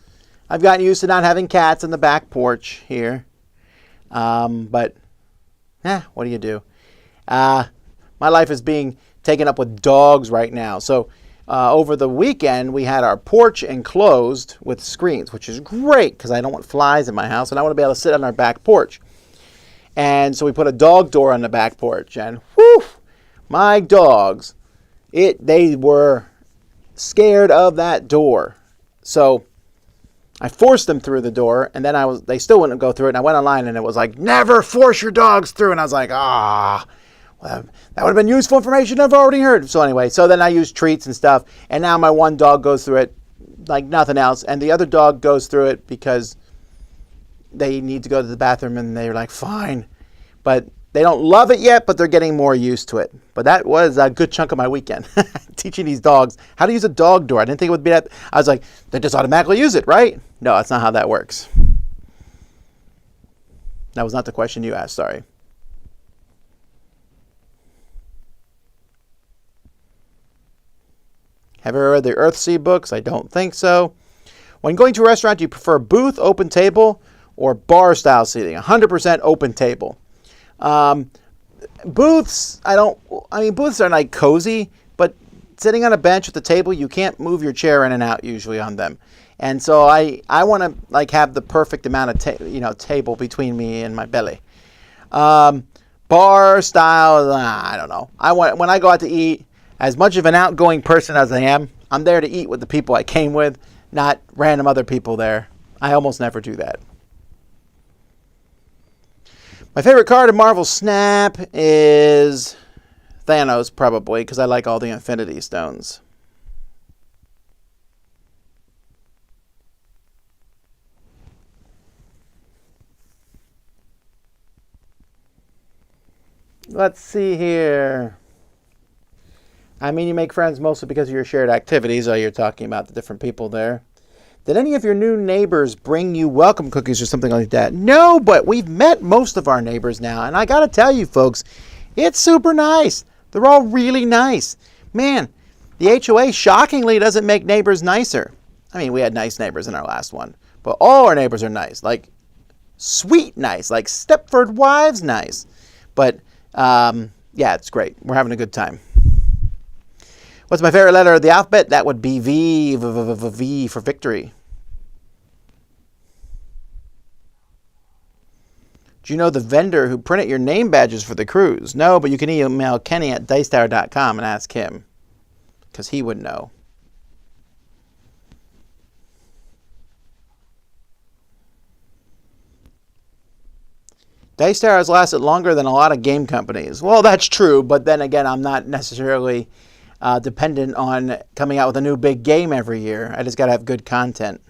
I've gotten used to not having cats in the back porch here, but what do you do? My life is being taken up with dogs right now. So over the weekend, we had our porch enclosed with screens, which is great because I don't want flies in my house, and I want to be able to sit on our back porch. And so we put a dog door on the back porch, and whew, my dogs, they were scared of that door. So I forced them through the door, and then they still wouldn't go through it. And I went online, and it was like, never force your dogs through. And I was like, well, that would have been useful information I've already heard. So anyway, so then I used treats and stuff, and now my one dog goes through it like nothing else, and the other dog goes through it because they need to go to the bathroom, and they're like, fine. But they don't love it yet, but they're getting more used to it. But that was a good chunk of my weekend, teaching these dogs how to use a dog door. I didn't think it would be that. I was like, they just automatically use it, right? No, that's not how that works. That was not the question you asked, sorry. Have you ever read the Earthsea books? I don't think so. When going to a restaurant, do you prefer booth, open table, or bar-style seating? 100% open table. Booths, booths are like cozy, but sitting on a bench at the table, you can't move your chair in and out usually on them. And so I want to like have the perfect amount of table between me and my belly. Bar style, I don't know. When I go out to eat, as much of an outgoing person as I am, I'm there to eat with the people I came with, not random other people there. I almost never do that. My favorite card in Marvel Snap is Thanos, probably, because I like all the Infinity Stones. Let's see here. I mean, you make friends mostly because of your shared activities, or you're talking about the different people there. Did any of your new neighbors bring you welcome cookies or something like that? No, but we've met most of our neighbors now, and I gotta tell you folks, it's super nice. They're all really nice. Man, the HOA shockingly doesn't make neighbors nicer. I mean, we had nice neighbors in our last one, but all our neighbors are nice, like sweet nice, like Stepford Wives nice. But yeah, it's great. We're having a good time. What's my favorite letter of the alphabet? That would be V, V for victory. Do you know the vendor who printed your name badges for the cruise? No, but you can email Kenny at dicetower.com and ask him, because he would know. Dice Tower has lasted longer than a lot of game companies. Well, that's true, but then again, I'm not necessarily dependent on coming out with a new big game every year. I just got to have good content.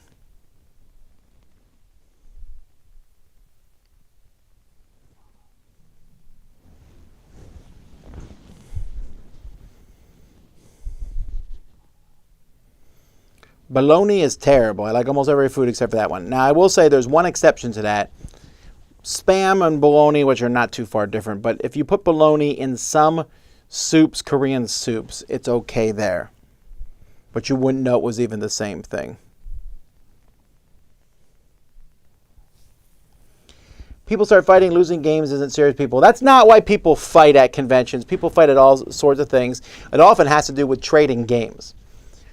Bologna is terrible. I like almost every food except for that one. Now, I will say there's one exception to that. Spam and bologna, which are not too far different. But if you put bologna in some soups, Korean soups, it's okay there. But you wouldn't know it was even the same thing. People start fighting, losing games isn't serious, people. That's not why people fight at conventions. People fight at all sorts of things. It often has to do with trading games.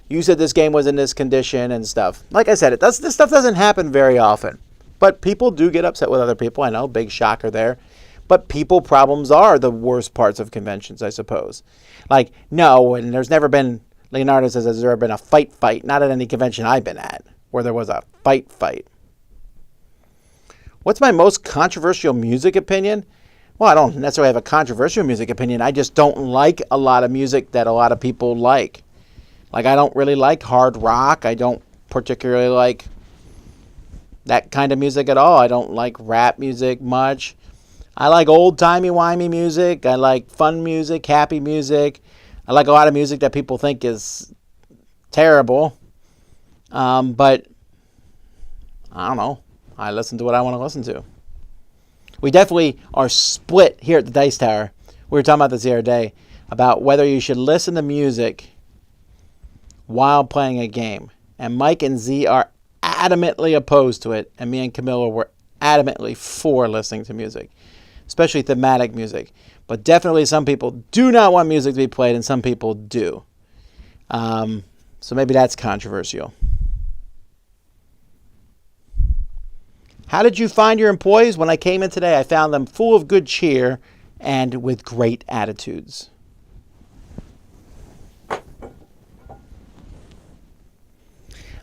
You said this game was in this condition and stuff. Like I said, this stuff doesn't happen very often. But people do get upset with other people. I know, big shocker there. But people problems are the worst parts of conventions, I suppose. Like, no, and there's never been, Leonardo says, there's never been a fight, not at any convention I've been at, where there was a fight. What's my most controversial music opinion? Well, I don't necessarily have a controversial music opinion. I just don't like a lot of music that a lot of people like. Like, I don't really like hard rock. I don't particularly like that kind of music at all. I don't like rap music much. I like old-timey-wimey music. I like fun music, happy music. I like a lot of music that people think is terrible. But, I don't know. I listen to what I want to listen to. We definitely are split here at the Dice Tower. We were talking about this the other day, about whether you should listen to music while playing a game. And Mike and Z are adamantly opposed to it, and me and Camilla were adamantly for listening to music, especially thematic music. But definitely some people do not want music to be played, and some people do. So maybe that's controversial. How did you find your employees? When I came in today, I found them full of good cheer and with great attitudes.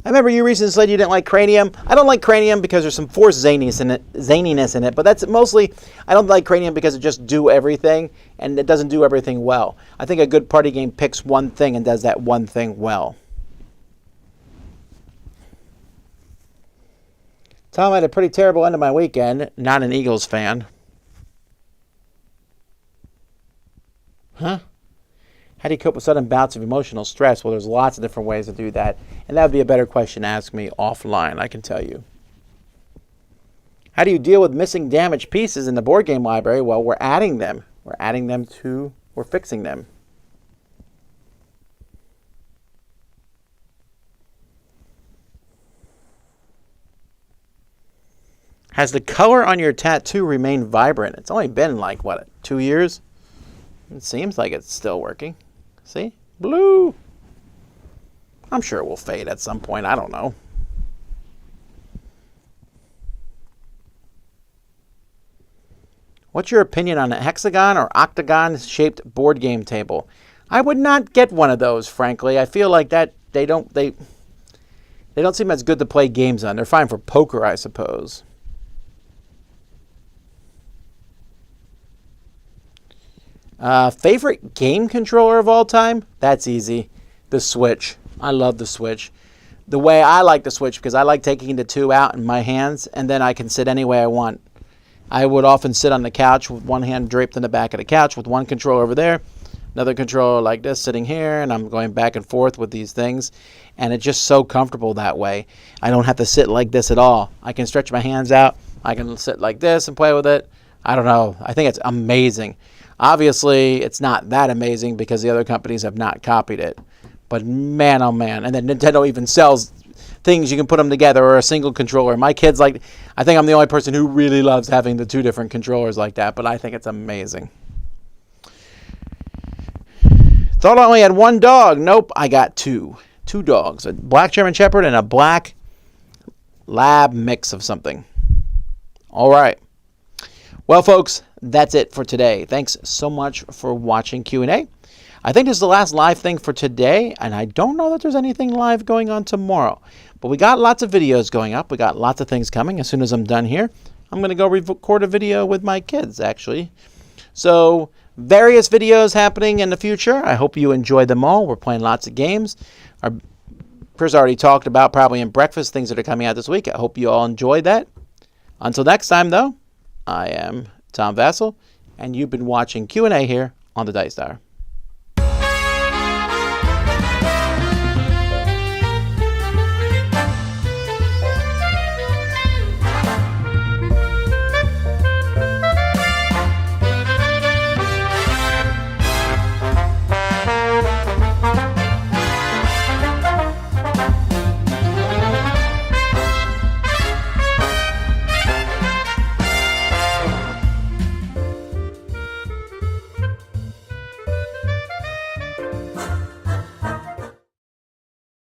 I remember you recently said you didn't like Cranium. I don't like Cranium because there's some forced zaniness in it. But that's mostly, I don't like Cranium because it just do everything, and it doesn't do everything well. I think a good party game picks one thing and does that one thing well. Tom, I had a pretty terrible end of my weekend. Not an Eagles fan. Huh? How do you cope with sudden bouts of emotional stress? Well, there's lots of different ways to do that. And that would be a better question to ask me offline, I can tell you. How do you deal with missing damaged pieces in the board game library? Well, we're adding them. We're fixing them. Has the color on your tattoo remained vibrant? It's only been like, 2 years? It seems like it's still working. See? Blue. I'm sure it will fade at some point. I don't know. What's your opinion on a hexagon or octagon-shaped board game table? I would not get one of those, frankly. I feel like that they don't seem as good to play games on. They're fine for poker, I suppose. Favorite game controller of all time? That's easy. The Switch. I love the Switch. The way I like the Switch, because I like taking the two out in my hands, and then I can sit any way I want. I would often sit on the couch with one hand draped in the back of the couch with one controller over there, another controller like this sitting here, and I'm going back and forth with these things, and it's just so comfortable that way. I don't have to sit like this at all. I can stretch my hands out. I can sit like this and play with it. I don't know. I think it's amazing. Obviously, it's not that amazing because the other companies have not copied it. But man, oh man. And then Nintendo even sells things you can put them together or a single controller. My kids I think I'm the only person who really loves having the two different controllers like that, but I think it's amazing. Thought I only had one dog. Nope, I got two. Two dogs. A black German Shepherd and a black lab mix of something. All right. Well, folks, that's it for today. Thanks so much for watching Q&A. I think this is the last live thing for today, and I don't know that there's anything live going on tomorrow. But we got lots of videos going up. We got lots of things coming. As soon as I'm done here, I'm going to go record a video with my kids, actually. So, various videos happening in the future. I hope you enjoy them all. We're playing lots of games. Chris already talked about probably in breakfast things that are coming out this week. I hope you all enjoyed that. Until next time, though, I am Tom Vasel, and you've been watching Q&A here on the Dice Tower.